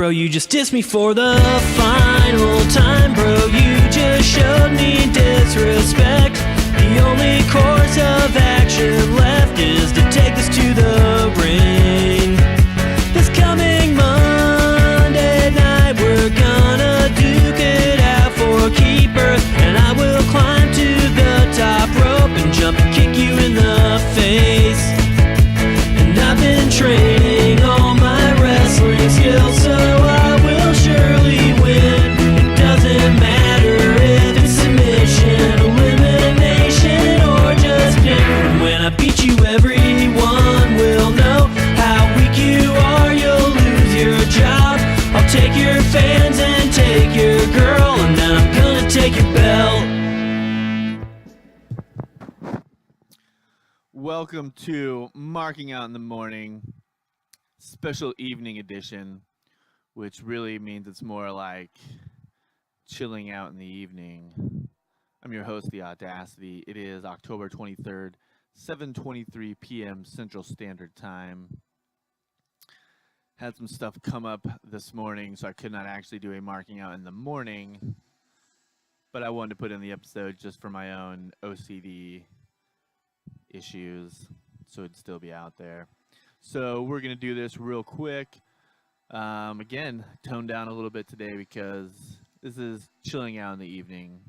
Bro, you just dissed me for the final time. Bro, you just showed me disrespect. The only course of action left is to take this to the ring. This coming Monday night, we're gonna duke it out for keeper. And I will climb to the top rope and jump and kick you in the face. And I've been training all my wrestling skills, so I will surely win. It doesn't matter if it's submission, elimination, or just pin. And when I beat you, everyone will know how weak you are. You'll lose your job. I'll take your fans and take your girl, and then I'm gonna take your belt. Welcome to Marking Out in the Morning, special evening edition, which really means it's more like chilling out in the evening. I'm your host, The Audacity. It is October 23rd, 7:23 p.m. Central Standard Time. Had some stuff come up this morning, so I could not actually do a Marking Out in the Morning, but I wanted to put in the episode just for my own OCD issues, so it'd still be out there. So we're gonna do this real quick. Again, tone down a little bit today because this is chilling out in the evening.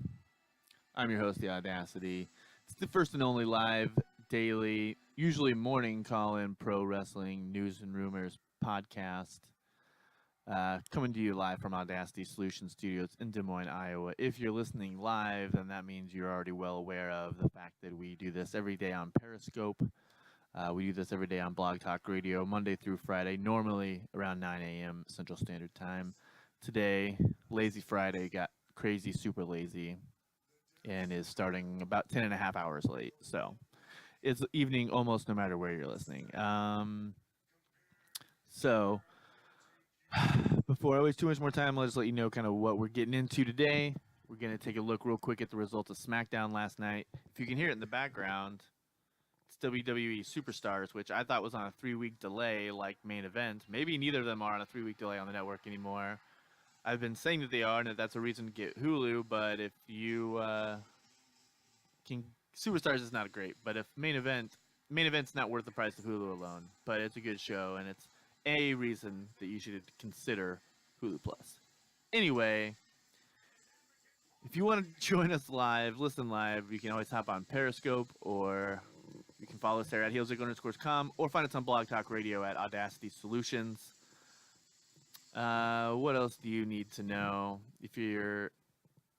I'm your host, The Audacity. It's the first and only live, daily, usually morning call-in pro wrestling news and rumors podcast. Coming to you live from Audacity Solutions Studios in Des Moines, Iowa. If you're listening live, then that means you're already well aware of the fact that we do this every day on Periscope. We do this every day on Blog Talk Radio, Monday through Friday, normally around 9 a.m. Central Standard Time. Today, Lazy Friday got crazy, super lazy, and is starting about 10 and a half hours late. So it's evening almost no matter where you're listening. So before I waste too much more time, I'll just let you know kind of what we're getting into today. We're going to take a look real quick at the results of SmackDown last night. If you can hear it in the background, it's WWE Superstars, which I thought was on a 3-week delay like Main Event. Maybe neither of them are on a 3-week delay on the network anymore. I've been saying that they are, and that that's a reason to get Hulu, but if you can... Superstars is not great, but if Main Event's not worth the price of Hulu alone, but it's a good show, and it's a reason that you should consider Hulu Plus. Anyway, if you want to join us live, listen live, you can always hop on Periscope, or you can follow us there at HEELZiggler.com, or find us on Blog Talk Radio at Audacity Solutions. What else do you need to know? If you're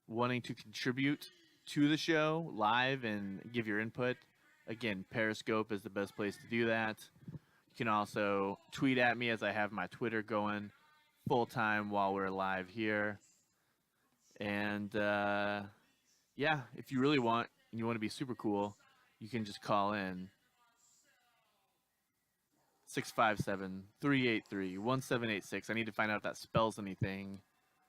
wanting to contribute to the show live and give your input, again, Periscope is the best place to do that. You can also tweet at me, as I have my Twitter going full-time while we're live here. And, yeah, if you really want, and you want to be super cool, you can just call in 657-383-1786. I need to find out if that spells anything,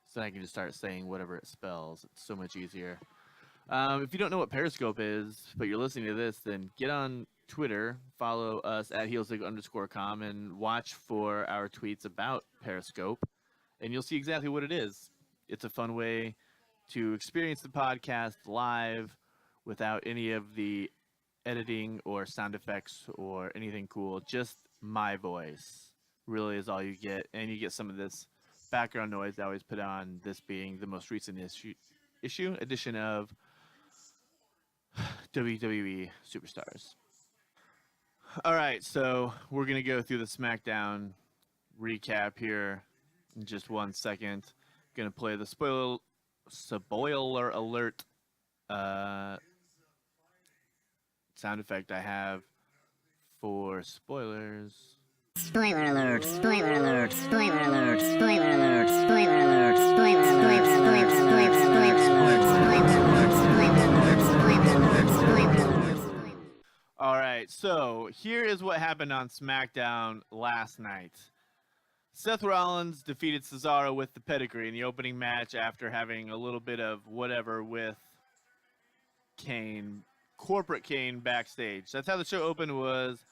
so I can just start saying whatever it spells. It's so much easier. If you don't know what Periscope is, but you're listening to this, then get on Twitter, follow us at HEELZiggler_com, and watch for our tweets about Periscope, and you'll see exactly what it is. It's a fun way to experience the podcast live without any of the editing or sound effects or anything cool. Just my voice really is all you get, and you get some of this background noise I always put on, this being the most recent edition of WWE Superstars. All right, so we're going to go through the SmackDown recap here in just 1 second. Going to play the spoiler alert sound effect I have for spoilers. Spoiler alert, spoiler alert, spoiler alert, spoiler alert, spoiler alert, spoiler alert, spoiler alert, spoiler alert. All right, so here is what happened on SmackDown last night. Seth Rollins defeated Cesaro with the pedigree in the opening match after having a little bit of whatever with Kane, corporate Kane backstage. That's how the show opened, was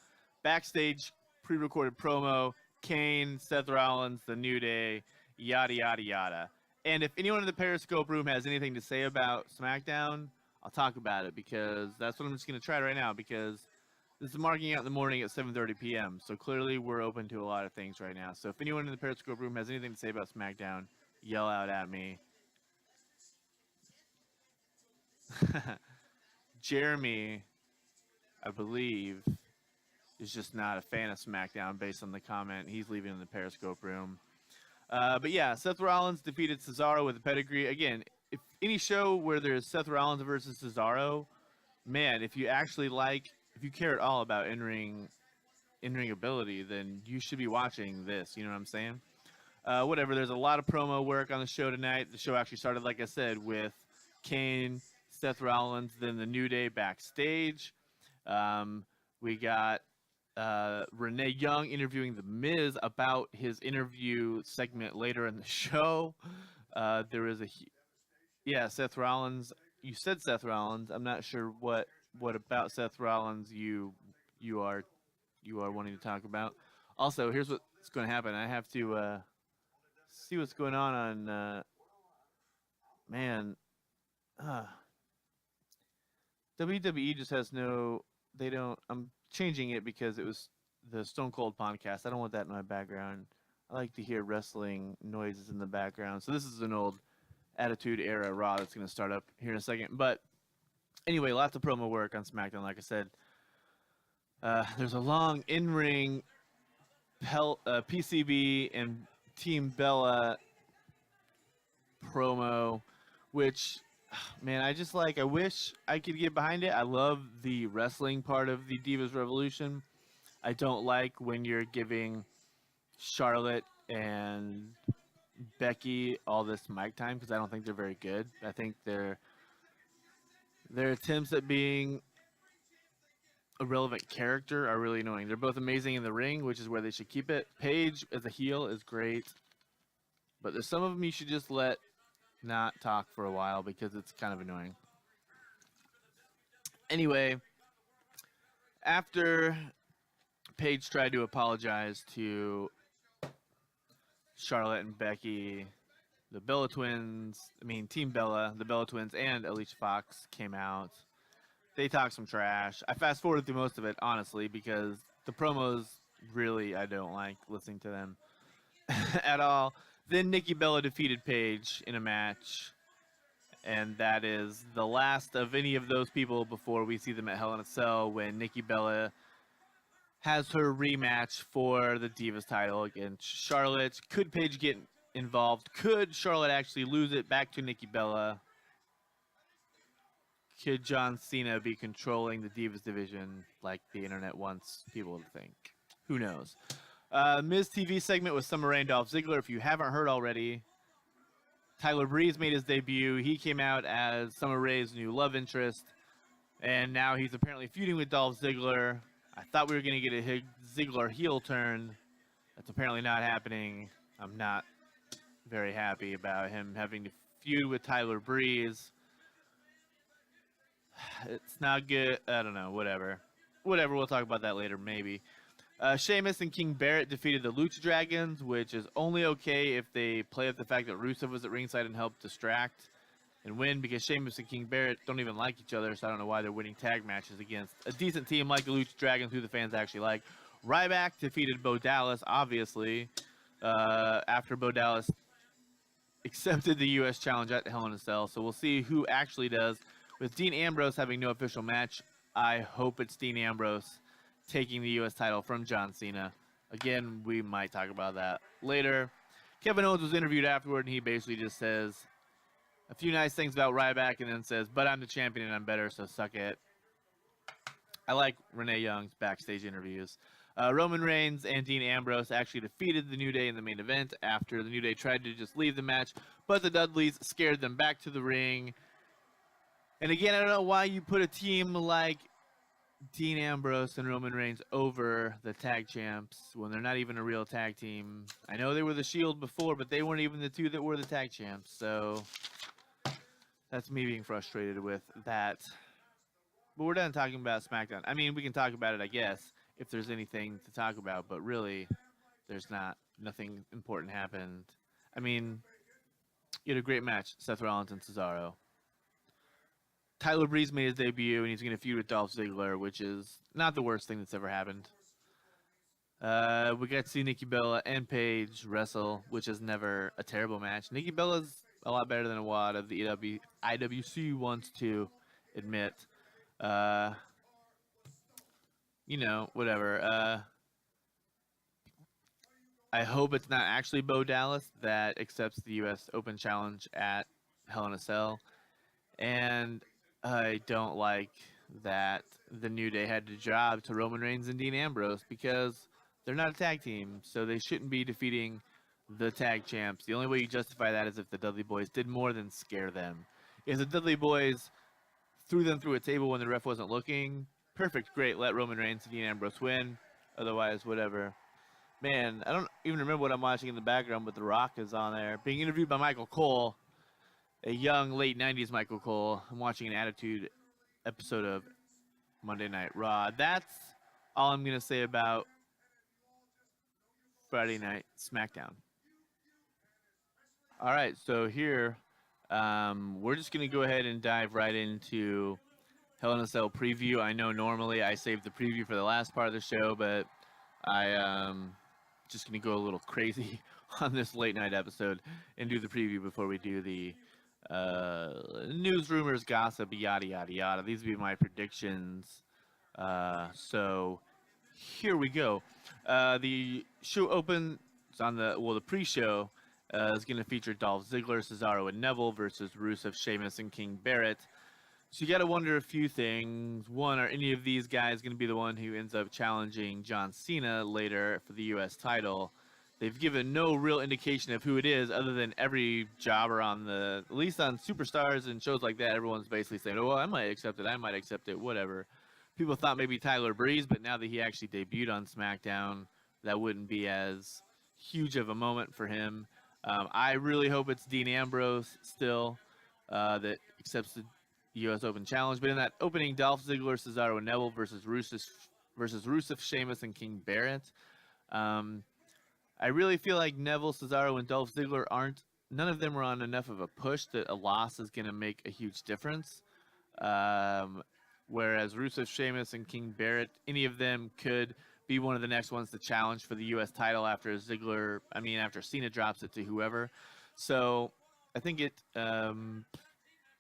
backstage pre-recorded promo. Kane, Seth Rollins, The New Day, yada, yada, yada. And if anyone in the Periscope room has anything to say about SmackDown, I'll talk about it because that's what I'm just going to try right now because this is marking out in the morning at 7:30 p.m. So clearly we're open to a lot of things right now. So if anyone in the Periscope room has anything to say about SmackDown, yell out at me. Jeremy, I believe, is just not a fan of SmackDown based on the comment he's leaving in the Periscope room. But yeah, Seth Rollins defeated Cesaro with a pedigree. Again, if any show where there's Seth Rollins versus Cesaro, man, if you care at all about in-ring ability, then you should be watching this. You know what I'm saying? Whatever. There's a lot of promo work on the show tonight. The show actually started, like I said, with Kane, Seth Rollins, then the New Day backstage. We got Renee Young interviewing The Miz about his interview segment later in the show. There is Seth Rollins. You said Seth Rollins. I'm not sure what about Seth Rollins you are wanting to talk about. Also, here's what's going to happen. I have to see what's going on man. WWE just has no. They don't. I'm changing it because it was the Stone Cold podcast. I don't want that in my background. I like to hear wrestling noises in the background. So this is an old Attitude Era Raw that's going to start up here in a second. But anyway, lots of promo work on SmackDown. Like I said, there's a long in-ring PCB and Team Bella promo, which, man, I wish I could get behind it. I love the wrestling part of the Divas Revolution. I don't like when you're giving Charlotte and Becky all this mic time because I don't think they're very good. I think their attempts at being a relevant character are really annoying. They're both amazing in the ring, which is where they should keep it. Paige as a heel is great, but there's some of them you should just let not talk for a while because it's kind of annoying. Anyway, after Paige tried to apologize to Charlotte and Becky, the Bella Twins, Team Bella, the Bella Twins, and Alicia Fox came out. They talked some trash. I fast forwarded through most of it, honestly, because the promos, really, I don't like listening to them at all. Then Nikki Bella defeated Paige in a match, and that is the last of any of those people before we see them at Hell in a Cell when Nikki Bella has her rematch for the Divas title against Charlotte. Could Paige get involved? Could Charlotte actually lose it back to Nikki Bella? Could John Cena be controlling the Divas division like the internet wants people to think? Who knows? Miz TV segment with Summer Rae and Dolph Ziggler. If you haven't heard already, Tyler Breeze made his debut. He came out as Summer Rae's new love interest, and now he's apparently feuding with Dolph Ziggler. I thought we were going to get a Ziggler heel turn. That's apparently not happening. I'm not very happy about him having to feud with Tyler Breeze. It's not good. I don't know. Whatever. We'll talk about that later, maybe. Sheamus and King Barrett defeated the Lucha Dragons, which is only okay if they play up the fact that Rusev was at ringside and helped distract and win, because Sheamus and King Barrett don't even like each other, so I don't know why they're winning tag matches against a decent team like the Lucha Dragons, who the fans actually like. Ryback defeated Bo Dallas, obviously, after Bo Dallas accepted the U.S. challenge at Hell in a Cell, so we'll see who actually does. With Dean Ambrose having no official match, I hope it's Dean Ambrose taking the U.S. title from John Cena. Again, we might talk about that later. Kevin Owens was interviewed afterward, and he basically just says a few nice things about Ryback and then says, but I'm the champion and I'm better, so suck it. I like Renee Young's backstage interviews. Roman Reigns and Dean Ambrose actually defeated the New Day in the main event after the New Day tried to just leave the match, but the Dudleys scared them back to the ring. And again, I don't know why you put a team like Dean Ambrose and Roman Reigns over the tag champs when they're not even a real tag team. I know they were the Shield before, but they weren't even the two that were the tag champs. So that's me being frustrated with that. But we're done talking about SmackDown. I mean, we can talk about it, I guess, if there's anything to talk about. But really, there's nothing important happened. I mean, you had a great match, Seth Rollins and Cesaro. Tyler Breeze made his debut, and he's going to feud with Dolph Ziggler, which is not the worst thing that's ever happened. We got to see Nikki Bella and Paige wrestle, which is never a terrible match. Nikki Bella's a lot better than a lot of the IWC wants to admit. Whatever. I hope it's not actually Bo Dallas that accepts the U.S. Open Challenge at Hell in a Cell. And I don't like that the New Day had to job to Roman Reigns and Dean Ambrose because they're not a tag team, so they shouldn't be defeating the tag champs. The only way you justify that is if the Dudley Boys did more than scare them. If the Dudley Boys threw them through a table when the ref wasn't looking, perfect, great, let Roman Reigns and Dean Ambrose win. Otherwise, whatever. Man, I don't even remember what I'm watching in the background, but The Rock is on there. Being interviewed by Michael Cole, a young late 90s Michael Cole. I'm watching an Attitude episode of Monday Night Raw. That's all I'm going to say about Friday Night SmackDown. All right, so here, we're just going to go ahead and dive right into Hell in a Cell preview. I know normally I save the preview for the last part of the show, but I just going to go a little crazy on this late night episode and do the preview before we do the news, rumors, gossip, yada, yada, yada. These would be my predictions. So here we go. The show opens on the pre-show is going to feature Dolph Ziggler, Cesaro, and Neville versus Rusev, Sheamus, and King Barrett. So you got to wonder a few things. One, are any of these guys going to be the one who ends up challenging John Cena later for the U.S. title? They've given no real indication of who it is other than every jobber at least on Superstars and shows like that, everyone's basically saying, oh, well, I might accept it, whatever. People thought maybe Tyler Breeze, but now that he actually debuted on SmackDown, that wouldn't be as huge of a moment for him. I really hope it's Dean Ambrose still that accepts the U.S. Open Challenge. But in that opening, Dolph Ziggler, Cesaro, and Neville versus Rusev, Sheamus, and King Barrett. I really feel like Neville, Cesaro, and Dolph Ziggler none of them are on enough of a push that a loss is going to make a huge difference. Whereas Rusev, Sheamus, and King Barrett, any of them could be one of the next ones to challenge for the U.S. title after Cena drops it to whoever. So I think it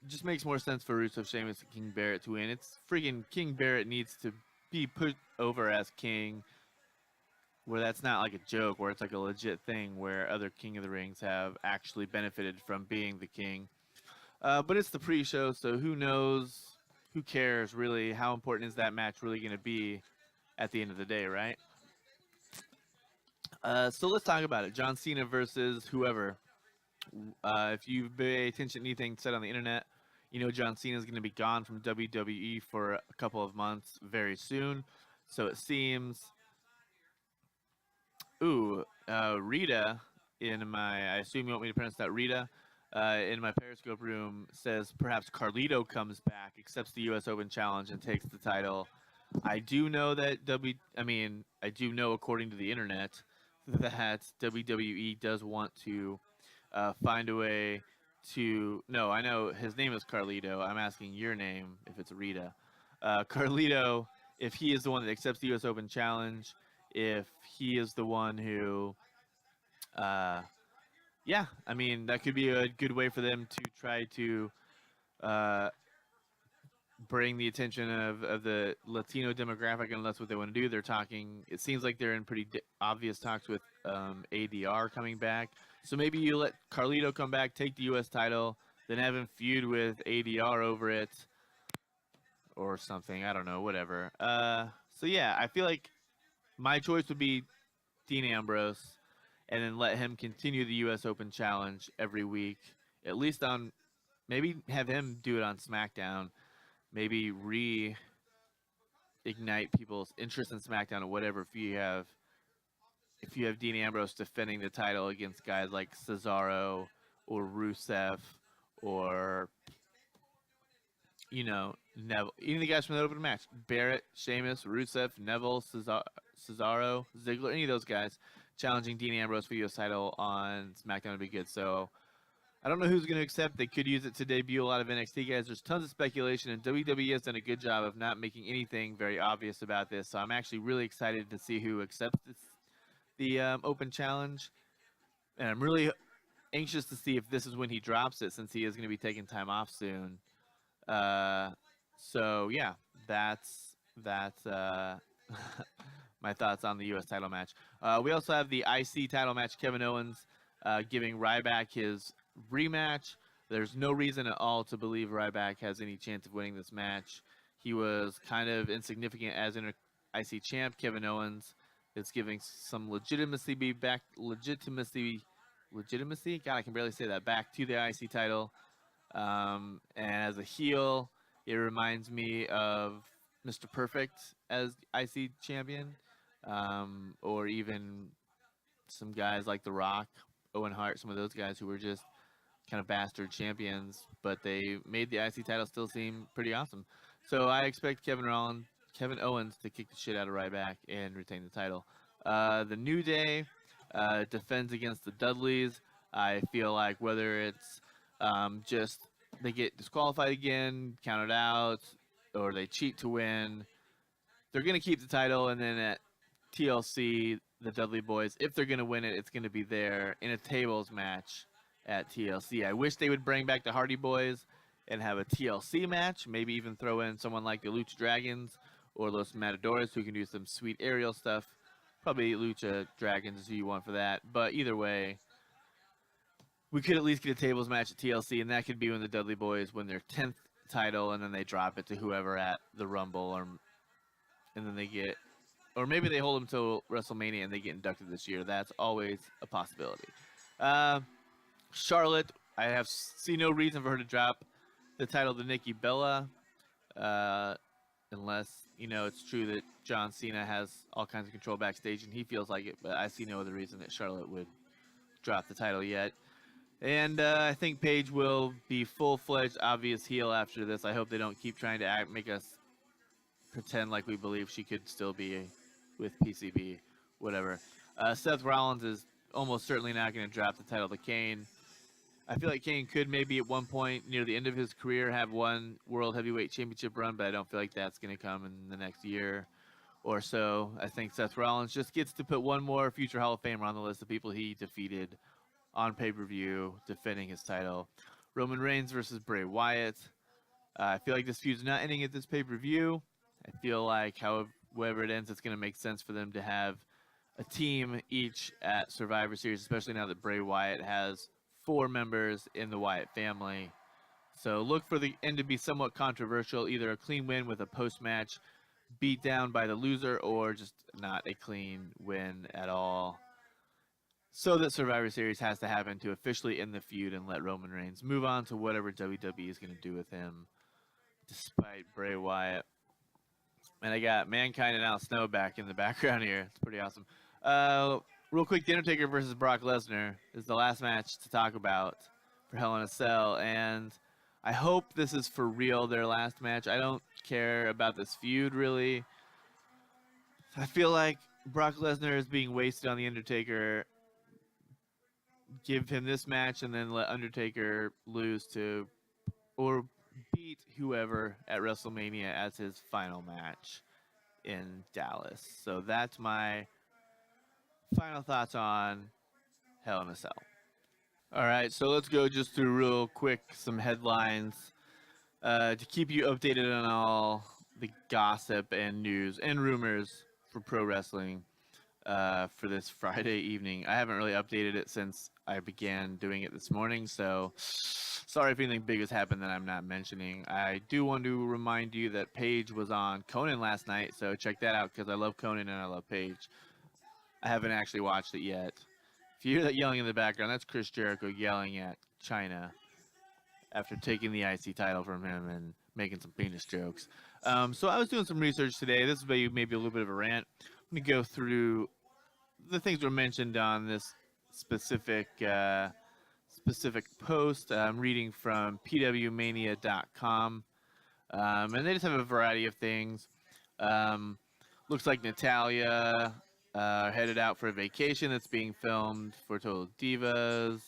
just makes more sense for Rusev, Sheamus, and King Barrett to win. It's freaking King Barrett needs to be put over as king, where that's not like a joke, where it's like a legit thing where other King of the Rings have actually benefited from being the king. But it's the pre-show, so who knows? Who cares, really? How important is that match really going to be at the end of the day, right? So let's talk about it. John Cena versus whoever. If you pay attention to anything said on the internet, you know John Cena is going to be gone from WWE for a couple of months very soon. So it seems... Rita I assume you want me to pronounce that Rita, in my Periscope room says perhaps Carlito comes back, accepts the U.S. Open Challenge, and takes the title. I do know that I do know according to the internet that WWE does want to find a way to. No, I know his name is Carlito. I'm asking your name if it's Rita. Carlito, if he is the one that accepts the U.S. Open Challenge, if he is the one who, that could be a good way for them to try to bring the attention of the Latino demographic, and that's what they want to do. They're talking. It seems like they're in pretty obvious talks with ADR coming back. So maybe you let Carlito come back, take the U.S. title, then have him feud with ADR over it, or something. I don't know. Whatever. So yeah, I feel like my choice would be Dean Ambrose, and then let him continue the U.S. Open Challenge every week, at least maybe have him do it on SmackDown, maybe reignite people's interest in SmackDown or whatever. If you have Dean Ambrose defending the title against guys like Cesaro or Rusev or Neville, any of the guys from that open match, Barrett, Sheamus, Rusev, Neville, Cesaro, Ziggler, any of those guys, challenging Dean Ambrose for the U.S. title on SmackDown would be good. So I don't know who's going to accept. They could use it to debut a lot of NXT guys. There's tons of speculation, and WWE has done a good job of not making anything very obvious about this. So I'm actually really excited to see who accepts the open challenge. And I'm really anxious to see if this is when he drops it, since he is going to be taking time off soon. So yeah, that's my thoughts on the U.S. title match. We also have the IC title match. Kevin Owens giving Ryback his rematch. There's no reason at all to believe Ryback has any chance of winning this match. He was kind of insignificant as an IC champ. Kevin Owens is giving some legitimacy. God, I can barely say that. Back to the IC title. And as a heel, it reminds me of Mr. Perfect as IC champion, or even some guys like The Rock, Owen Hart, some of those guys who were just kind of bastard champions, but they made the IC title still seem pretty awesome. So I expect Kevin Owens to kick the shit out of Ryback and retain the title. The New Day defends against the Dudleys. I feel like whether it's just they get disqualified again, counted out, or they cheat to win, they're going to keep the title. And then at TLC, the Dudley Boys, if they're going to win it, it's going to be there in a tables match at TLC. I wish they would bring back the Hardy Boys and have a TLC match, maybe even throw in someone like the Lucha Dragons or Los Matadores who can do some sweet aerial stuff. Probably Lucha Dragons is who you want for that. But either way, we could at least get a tables match at TLC, and that could be when the Dudley Boys win their 10th title, and then they drop it to whoever at the Rumble, and then they get, or maybe they hold them till WrestleMania and they get inducted this year. That's always a possibility. Charlotte, I see no reason for her to drop the title to Nikki Bella, unless, it's true that John Cena has all kinds of control backstage and he feels like it, but I see no other reason that Charlotte would drop the title yet. And I think Paige will be full-fledged, obvious heel after this. I hope they don't keep trying to make us pretend like we believe she could still be with PCB, whatever. Seth Rollins is almost certainly not going to drop the title to Kane. I feel like Kane could maybe at one point near the end of his career have one World Heavyweight Championship run, but I don't feel like that's going to come in the next year or so. I think Seth Rollins just gets to put one more future Hall of Famer on the list of people he defeated on pay-per-view, defending his title. Roman Reigns versus Bray Wyatt. I feel like this feud's not ending at this pay-per-view. I feel like however it ends, it's going to make sense for them to have a team each at Survivor Series, especially now that Bray Wyatt has 4 members in the Wyatt family. So look for the end to be somewhat controversial, either a clean win with a post-match beat down by the loser, or just not a clean win at all. So that Survivor Series has to happen to officially end the feud and let Roman Reigns move on to whatever WWE is going to do with him, despite Bray Wyatt. And I got Mankind and Al Snow back in the background here. It's pretty awesome. Real quick, The Undertaker versus Brock Lesnar is the last match to talk about for Hell in a Cell. And I hope this is for real, their last match. I don't care about this feud, really. I feel like Brock Lesnar is being wasted on The Undertaker. Give him this match and then let Undertaker lose to, or beat whoever at WrestleMania as his final match in Dallas. So that's my final thoughts on Hell in a Cell. All right, so let's go just through real quick some headlines to keep you updated on all the gossip and news and rumors for pro wrestling for this Friday evening. I haven't really updated it since I began doing it this morning, so sorry if anything big has happened that I'm not mentioning. I do want to remind you that Paige was on Conan last night, so check that out because I love Conan and I love Paige. I haven't actually watched it yet. If you hear that yelling in the background, that's Chris Jericho yelling at China after taking the IC title from him and making some penis jokes. So I was doing some research today. This is maybe a little bit of a rant. I'm going to go through the things that were mentioned on this specific post. I'm reading from pwmania.com, and they just have a variety of things. Looks like Natalya headed out for a vacation that's being filmed for Total Divas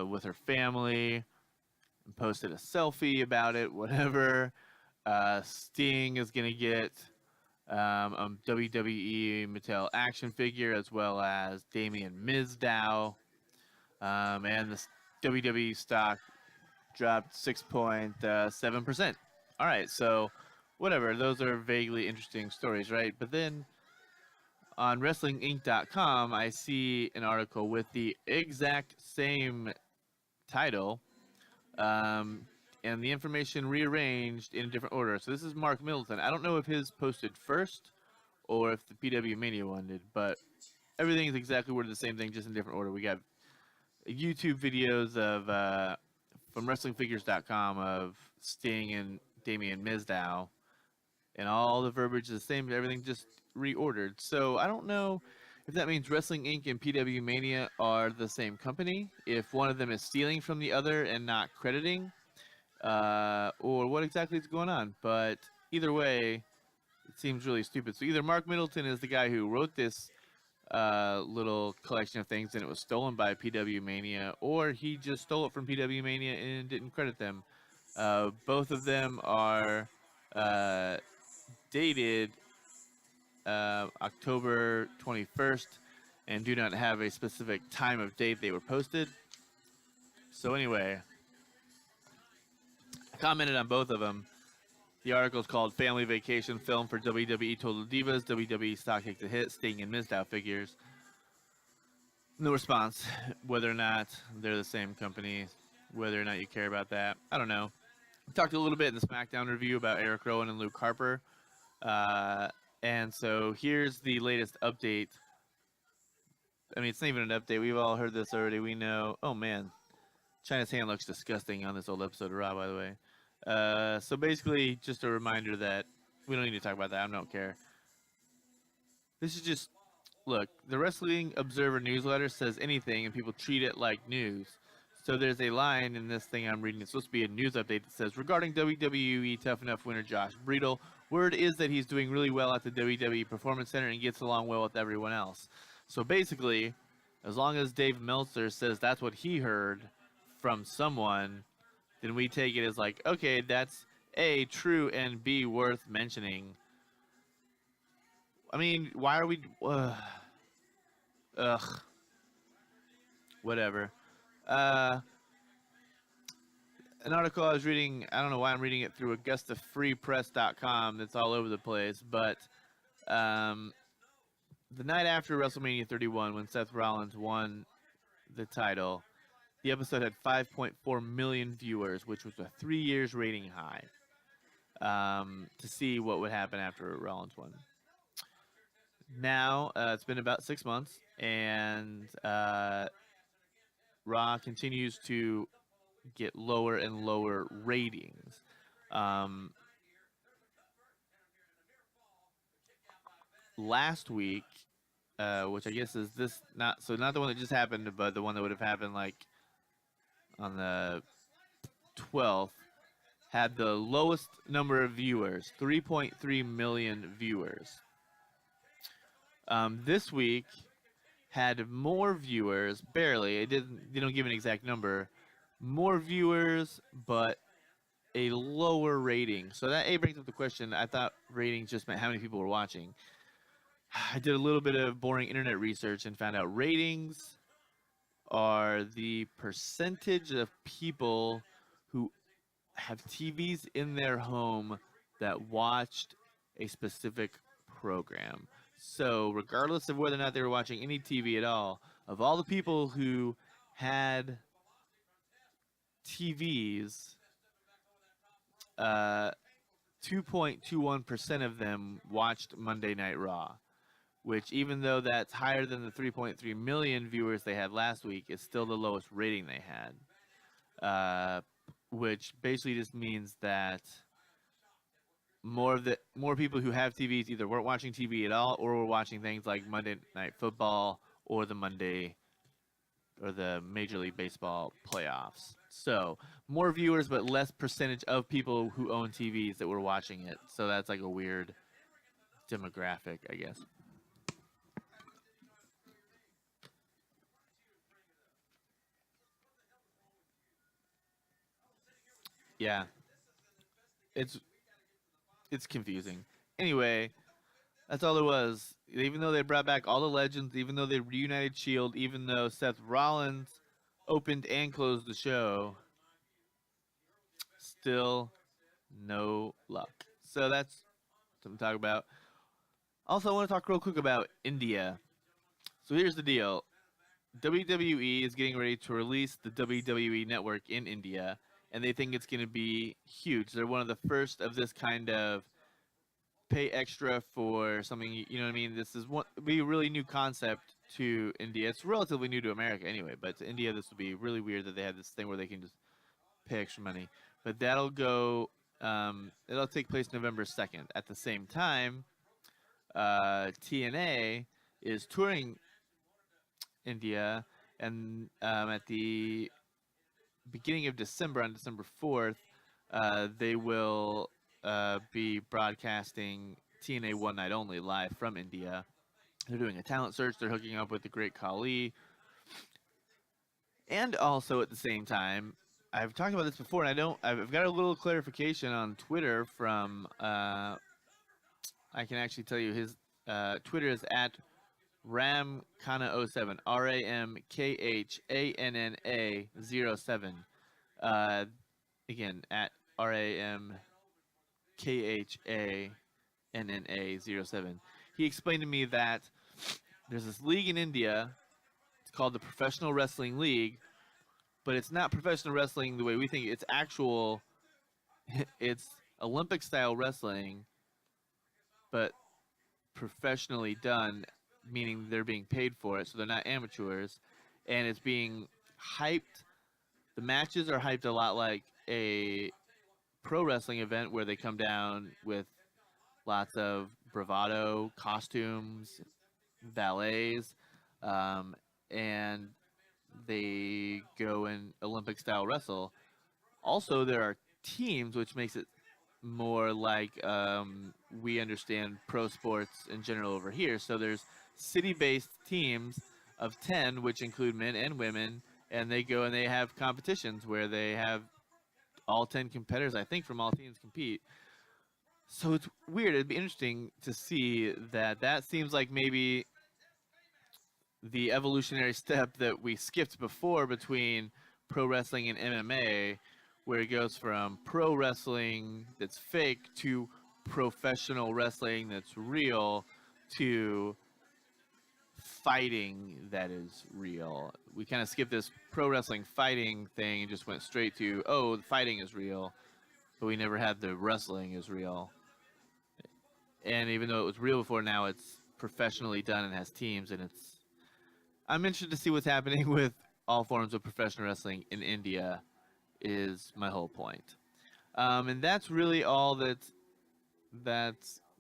with her family, and posted a selfie about it, whatever. Sting is going to get a WWE Mattel action figure, as well as Damien Mizdow. And the WWE stock dropped 6.7%. All right, so whatever. Those are vaguely interesting stories, right? But then on WrestlingInc.com, I see an article with the exact same title, and the information rearranged in a different order. So this is Mark Middleton. I don't know if his posted first or if the PW Mania one did, but everything is exactly worded the same thing, just in different order. We got YouTube videos of from WrestlingFigures.com of Sting and Damien Mizdow, and all the verbiage is the same. Everything just reordered. So I don't know if that means Wrestling Inc. and PW Mania are the same company, if one of them is stealing from the other and not crediting, or what exactly is going on. But either way, it seems really stupid. So either Mark Middleton is the guy who wrote this little collection of things and it was stolen by PW Mania, or he just stole it from PW Mania and didn't credit them. Both of them are dated October 21st and do not have a specific time of date they were posted. So anyway, I commented on both of them. The article is called Family Vacation Film for WWE Total Divas. WWE stock takes a hit, Sting and Mizdow figures. No response. Whether or not they're the same company, whether or not you care about that, I don't know. We talked a little bit in the SmackDown review about Eric Rowan and Luke Harper. And so here's the latest update. I mean, it's not even an update. We've all heard this already. We know. Oh, man. China's hand looks disgusting on this old episode of Raw, by the way. So basically, just a reminder that we don't need to talk about that. I don't care. This is just, look, the Wrestling Observer newsletter says anything, and people treat it like news. So there's a line in this thing I'm reading. It's supposed to be a news update that says, regarding WWE Tough Enough winner Josh Bredel, word is that he's doing really well at the WWE Performance Center and gets along well with everyone else. So basically, as long as Dave Meltzer says that's what he heard from someone, then we take it as like, okay, that's A, true, and B, worth mentioning. I mean, why are we... Ugh. Whatever. An article I was reading, I don't know why I'm reading it through AugustaFreePress.com. That's all over the place, but the night after WrestleMania 31, when Seth Rollins won the title, the episode had 5.4 million viewers, which was a 3 years rating high, to see what would happen after Rollins won. Now, it's been about 6 months, and Raw continues to get lower and lower ratings. Last week, which I guess is this, not the one that just happened, but the one that would have happened like on the 12th, had the lowest number of viewers, 3.3 million viewers. This week had more viewers, barely. They don't give an exact number. More viewers, but a lower rating. So that brings up the question. I thought ratings just meant how many people were watching. I did a little bit of boring internet research and found out ratings are the percentage of people who have TVs in their home that watched a specific program. So regardless of whether or not they were watching any TV at all, of all the people who had TVs, 2.21% of them watched Monday Night Raw, which, even though that's higher than the 3.3 million viewers they had last week, is still the lowest rating they had. Which basically just means that more people who have TVs either weren't watching TV at all, or were watching things like Monday Night Football or the Major League Baseball playoffs. So more viewers, but less percentage of people who own TVs that were watching it. So that's like a weird demographic, I guess. Yeah. It's confusing. Anyway, that's all it was. Even though they brought back all the legends, even though they reunited Shield, even though Seth Rollins opened and closed the show, still no luck. So that's something to talk about. Also, I want to talk real quick about India. So here's the deal. WWE is getting ready to release the WWE Network in India, and they think it's going to be huge. They're one of the first of this kind of pay extra for something, you know what I mean? This is be a really new concept to India. It's relatively new to America anyway, but to India, this will be really weird that they have this thing where they can just pay extra money. But that'll go, it'll take place November 2nd. At the same time, TNA is touring India, and at the beginning of December, on December 4th, they will be broadcasting TNA One Night Only live from India. They're doing a talent search. They're hooking up with the Great Khali. And also at the same time, I've talked about this before, and I've got a little clarification on Twitter from, I can actually tell you his Twitter is at Ramkhana07, RAMKHANNA07. Again, at RAMKHANNA07. He explained to me that there's this league in India. It's called the Professional Wrestling League, but it's not professional wrestling the way we think. It's actual, it's Olympic-style wrestling, but professionally done, meaning they're being paid for it, so they're not amateurs, and it's being hyped. The matches are hyped a lot like a pro wrestling event where they come down with lots of bravado, costumes, valets, and they go in Olympic-style wrestle. Also, there are teams, which makes it more like we understand pro sports in general over here. So there's city-based teams of 10, which include men and women, and they go and they have competitions where they have all 10 competitors, I think, from all teams compete. So it's weird. It'd be interesting to see that. That seems like maybe the evolutionary step that we skipped before between pro wrestling and MMA, where it goes from pro wrestling that's fake to professional wrestling that's real to fighting that is real. We kind of skipped this pro wrestling fighting thing and just went straight to, oh, the fighting is real, but we never had the wrestling is real. And even though it was real before, now it's professionally done and has teams, and I'm interested to see what's happening with all forms of professional wrestling in India is my whole point. And that's really all that's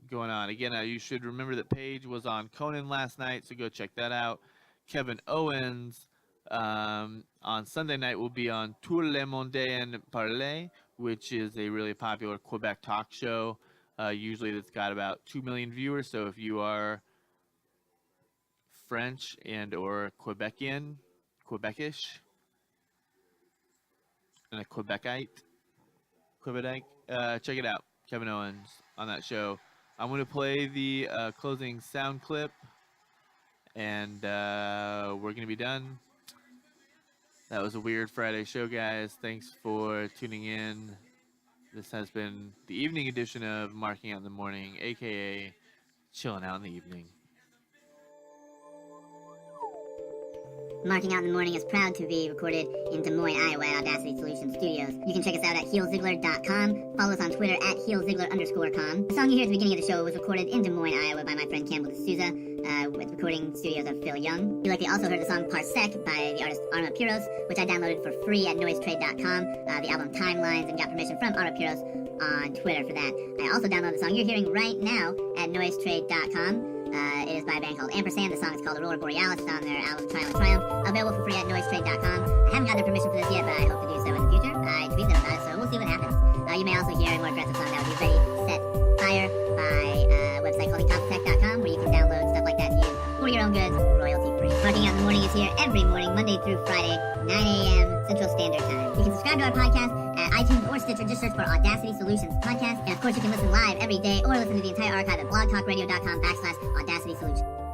going on. Again, you should remember that Paige was on Conan last night, so go check that out. Kevin Owens on Sunday night will be on Tout le monde en parle, which is a really popular Quebec talk show. Usually that's got about 2 million viewers, so if you are French and or Quebecish, and a Quebecite, check it out. Kevin Owens on that show. I'm going to play the closing sound clip, and we're going to be done. That was a weird Friday show, guys. Thanks for tuning in. This has been the evening edition of Marking Out in the Morning, a.k.a. Chilling Out in the Evening. Marking Out in the Morning is proud to be recorded in Des Moines, Iowa at Audacity Solutions Studios. You can check us out at HEELZiggler.com. Follow us on Twitter at HEELZiggler_com. The song you hear at the beginning of the show was recorded in Des Moines, Iowa by my friend Campbell D'Souza with recording studios of Phil Young. You likely also heard the song Parsec by the artist Arma Piros, which I downloaded for free at noisetrade.com. The album Timelines, and got permission from Arma Piros on Twitter for that. I also downloaded the song you're hearing right now at noisetrade.com. It is by a band called Ampersand. The song is called Aurora Borealis. It's on their album Trial and Triumph. Available for free at noisetrade.com. I haven't got their permission for this yet, but I hope to do so in the future. I tweet them about it, so we'll see what happens. You may also hear a more aggressive song that would be Ready, Set, Fire by a website called Top here every morning, Monday through Friday, 9 a.m. Central Standard Time. You can subscribe to our podcast at iTunes or Stitcher. Just search for Audacity Solutions Podcast. And of course, you can listen live every day or listen to the entire archive at blogtalkradio.com/Audacity Solutions.